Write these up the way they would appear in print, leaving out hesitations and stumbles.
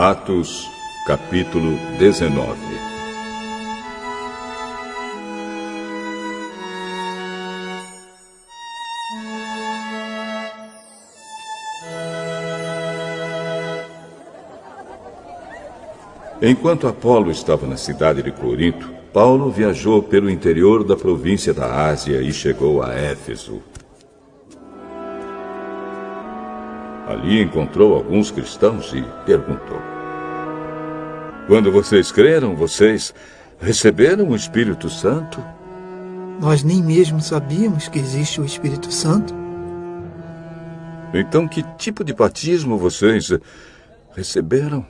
Atos, capítulo 19. Enquanto Apolo estava na cidade de Corinto, Paulo viajou pelo interior da província da Ásia e chegou a Éfeso. Ali encontrou alguns cristãos e perguntou: quando vocês creram, vocês receberam o Espírito Santo? Nós nem mesmo sabíamos que existe o Espírito Santo. Então, que tipo de batismo vocês receberam?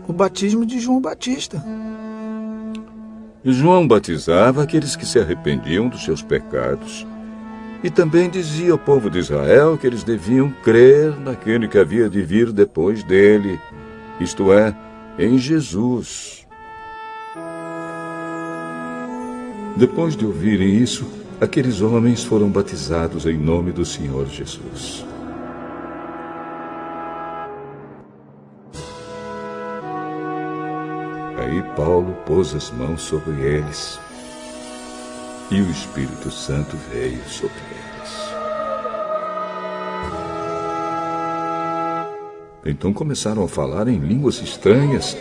O batismo de João Batista. João batizava aqueles que se arrependiam dos seus pecados. E também dizia ao povo de Israel que eles deviam crer naquele que havia de vir depois dele, isto é, em Jesus. Depois de ouvirem isso, aqueles homens foram batizados em nome do Senhor Jesus. Aí Paulo pôs as mãos sobre eles e o Espírito Santo veio sobre eles. Então começaram a falar em línguas estranhas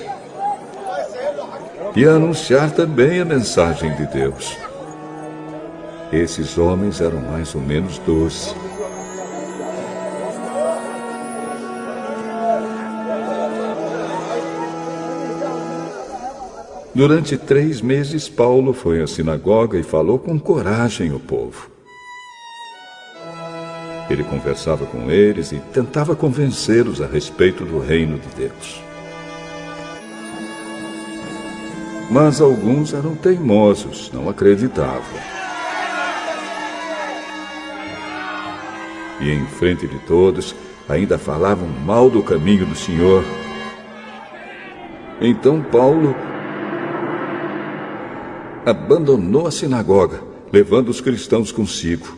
e a anunciar também a mensagem de Deus. Esses homens eram mais ou menos 12. Durante 3 meses, Paulo foi à sinagoga e falou com coragem ao povo. Ele conversava com eles e tentava convencê-los a respeito do reino de Deus. Mas alguns eram teimosos, não acreditavam. E em frente de todos, ainda falavam mal do caminho do Senhor. Então Paulo abandonou a sinagoga, levando os cristãos consigo.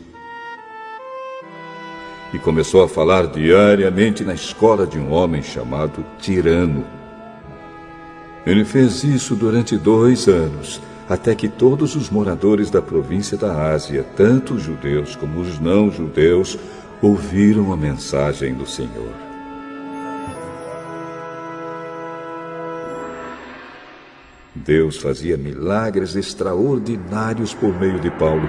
E começou a falar diariamente na escola de um homem chamado Tirano. Ele fez isso durante 2 anos, até que todos os moradores da província da Ásia, tanto os judeus como os não-judeus, ouviram a mensagem do Senhor. Deus fazia milagres extraordinários por meio de Paulo.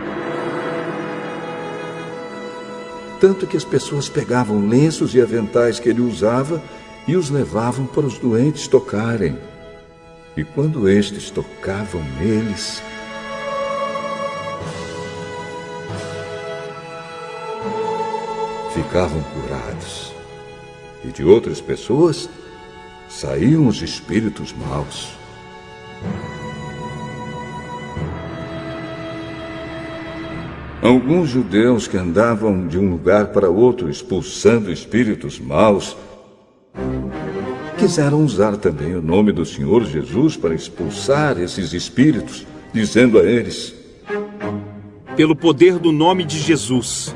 Tanto que as pessoas pegavam lenços e aventais que ele usava e os levavam para os doentes tocarem. E quando estes tocavam neles, ficavam curados. E de outras pessoas saíam os espíritos maus. Alguns judeus que andavam de um lugar para outro expulsando espíritos maus quiseram usar também o nome do Senhor Jesus para expulsar esses espíritos, dizendo a eles: pelo poder do nome de Jesus,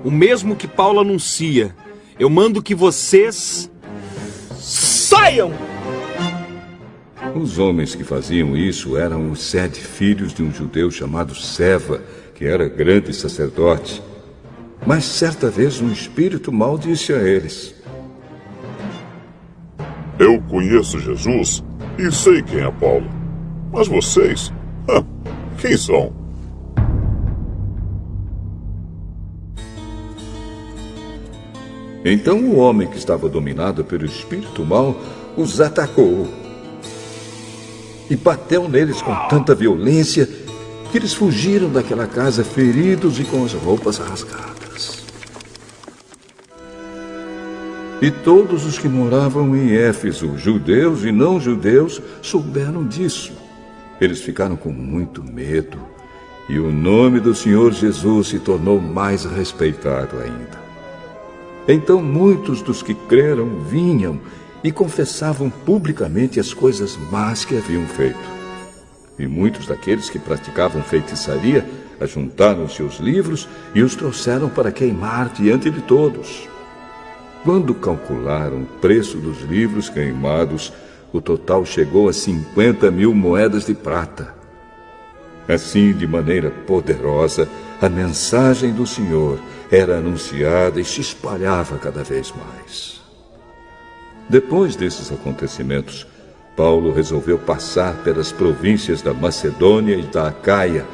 o mesmo que Paulo anuncia, eu mando que vocês saiam! Os homens que faziam isso eram os 7 filhos de um judeu chamado Seva, que era grande sacerdote. Mas certa vez um espírito mau disse a eles: eu conheço Jesus e sei quem é Paulo. Mas vocês? Quem são? Então o homem que estava dominado pelo espírito mau os atacou e bateu neles com tanta violência que eles fugiram daquela casa feridos e com as roupas rasgadas. E todos os que moravam em Éfeso, judeus e não-judeus, souberam disso. Eles ficaram com muito medo, e o nome do Senhor Jesus se tornou mais respeitado ainda. Então muitos dos que creram vinham e confessavam publicamente as coisas más que haviam feito. E muitos daqueles que praticavam feitiçaria ajuntaram seus livros e os trouxeram para queimar diante de todos. Quando calcularam o preço dos livros queimados, o total chegou a 50.000 moedas de prata. Assim, de maneira poderosa, a mensagem do Senhor era anunciada e se espalhava cada vez mais. Depois desses acontecimentos, Paulo resolveu passar pelas províncias da Macedônia e da Acaia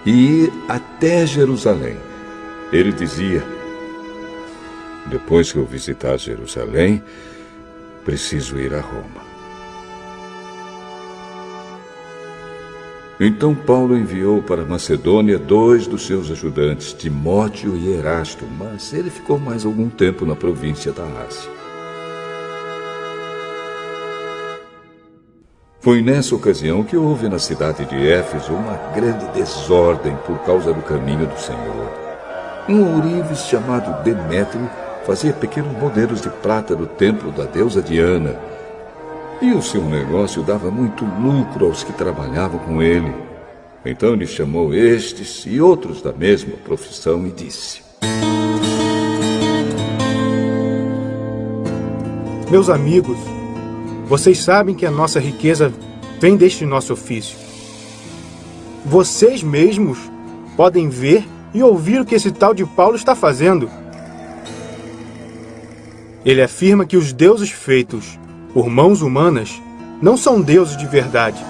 e ir até Jerusalém. Ele dizia: depois que eu visitar Jerusalém, preciso ir a Roma. Então Paulo enviou para Macedônia 2 dos seus ajudantes, Timóteo e Erasto, mas ele ficou mais algum tempo na província da Ásia. Foi nessa ocasião que houve na cidade de Éfeso uma grande desordem por causa do caminho do Senhor. Um ourives chamado Demétrio fazia pequenos modelos de prata do templo da deusa Diana, e o seu negócio dava muito lucro aos que trabalhavam com ele. Então ele chamou estes e outros da mesma profissão e disse: meus amigos, vocês sabem que a nossa riqueza vem deste nosso ofício. Vocês mesmos podem ver e ouvir o que esse tal de Paulo está fazendo. Ele afirma que os deuses feitos por mãos humanas não são deuses de verdade.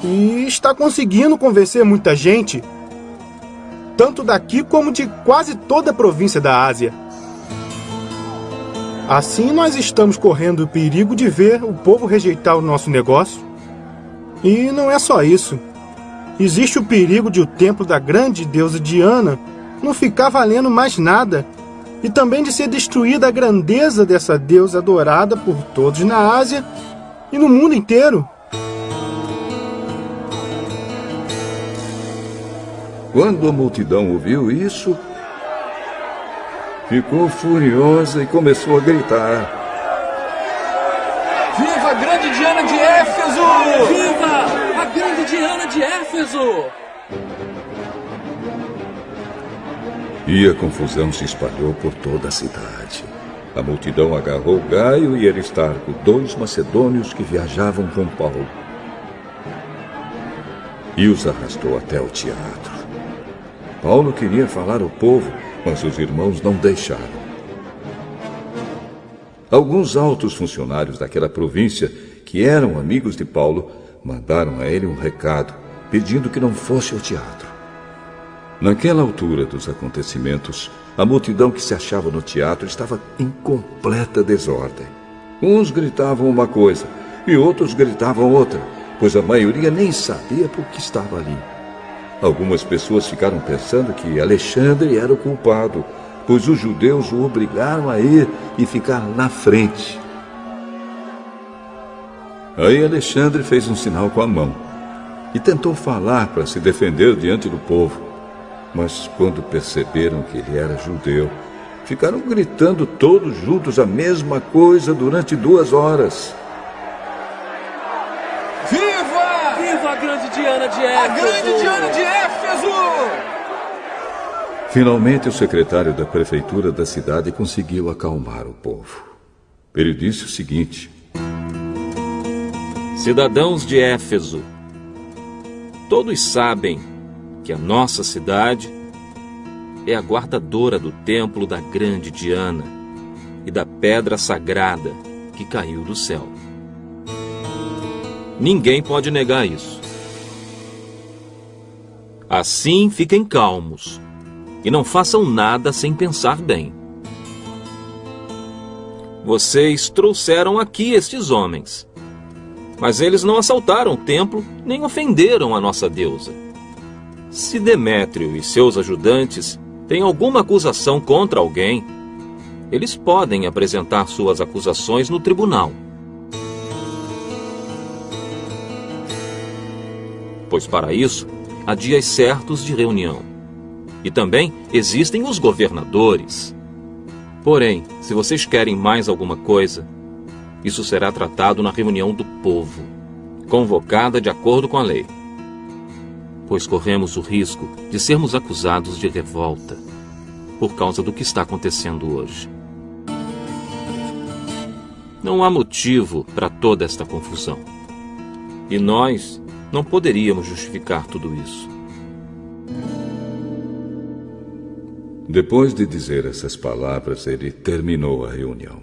E está conseguindo convencer muita gente, tanto daqui como de quase toda a província da Ásia. Assim nós estamos correndo o perigo de ver o povo rejeitar o nosso negócio. E não é só isso. Existe o perigo de o templo da grande deusa Diana não ficar valendo mais nada, e também de ser destruída a grandeza dessa deusa adorada por todos na Ásia e no mundo inteiro. Quando a multidão ouviu isso, ficou furiosa e começou a gritar: viva a grande Diana de Éfeso! Viva a grande Diana de Éfeso! E a confusão se espalhou por toda a cidade. A multidão agarrou Gaio e Aristarco, 2 macedônios que viajavam com Paulo, e os arrastou até o teatro. Paulo queria falar ao povo, mas os irmãos não deixaram. Alguns altos funcionários daquela província, que eram amigos de Paulo, mandaram a ele um recado, pedindo que não fosse ao teatro. Naquela altura dos acontecimentos, a multidão que se achava no teatro estava em completa desordem. Uns gritavam uma coisa e outros gritavam outra, pois a maioria nem sabia por que estava ali. Algumas pessoas ficaram pensando que Alexandre era o culpado, pois os judeus o obrigaram a ir e ficar na frente. Aí Alexandre fez um sinal com a mão e tentou falar para se defender diante do povo. Mas quando perceberam que ele era judeu, ficaram gritando todos juntos a mesma coisa durante 2 horas. Viva! Viva a grande Diana de Éfeso! A grande Diana de Éfeso! Finalmente, o secretário da prefeitura da cidade conseguiu acalmar o povo. Ele disse o seguinte: cidadãos de Éfeso, todos sabem que a nossa cidade é a guardadora do templo da grande Diana e da pedra sagrada que caiu do céu. Ninguém pode negar isso. Assim, fiquem calmos e não façam nada sem pensar bem. Vocês trouxeram aqui estes homens, mas eles não assaltaram o templo nem ofenderam a nossa deusa. Se Demétrio e seus ajudantes têm alguma acusação contra alguém, eles podem apresentar suas acusações no tribunal. Pois para isso, há dias certos de reunião. E também existem os governadores. Porém, se vocês querem mais alguma coisa, isso será tratado na reunião do povo, convocada de acordo com a lei. Pois corremos o risco de sermos acusados de revolta por causa do que está acontecendo hoje. Não há motivo para toda esta confusão. E nós não poderíamos justificar tudo isso. Depois de dizer essas palavras, ele terminou a reunião.